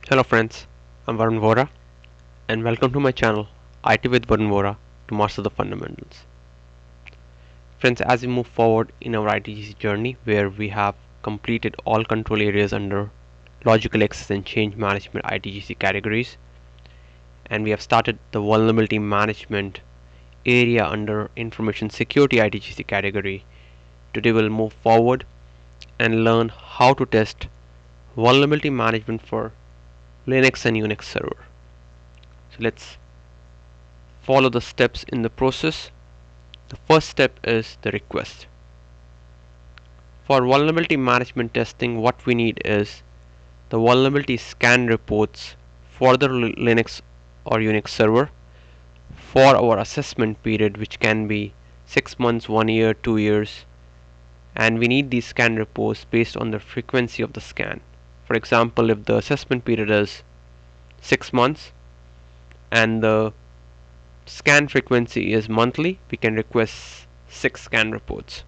Hello friends, I'm Varun Vohra and welcome to my channel IT with Varun Vohra to master the fundamentals. Friends, as we move forward in our ITGC journey where we have completed all control areas under logical access and change management ITGC categories, and we have started the vulnerability management area under information security ITGC category. Today we'll move forward and learn how to test vulnerability management for Linux and Unix server. So let's follow the steps in the process. The first step is the request. For vulnerability management testing, what we need is the vulnerability scan reports for the Linux or Unix server for our assessment period, which can be 6 months, 1 year, 2 years, and we need these scan reports based on the frequency of the scan. For example, if the assessment period is 6 months and the scan frequency is monthly, we can request 6 scan reports.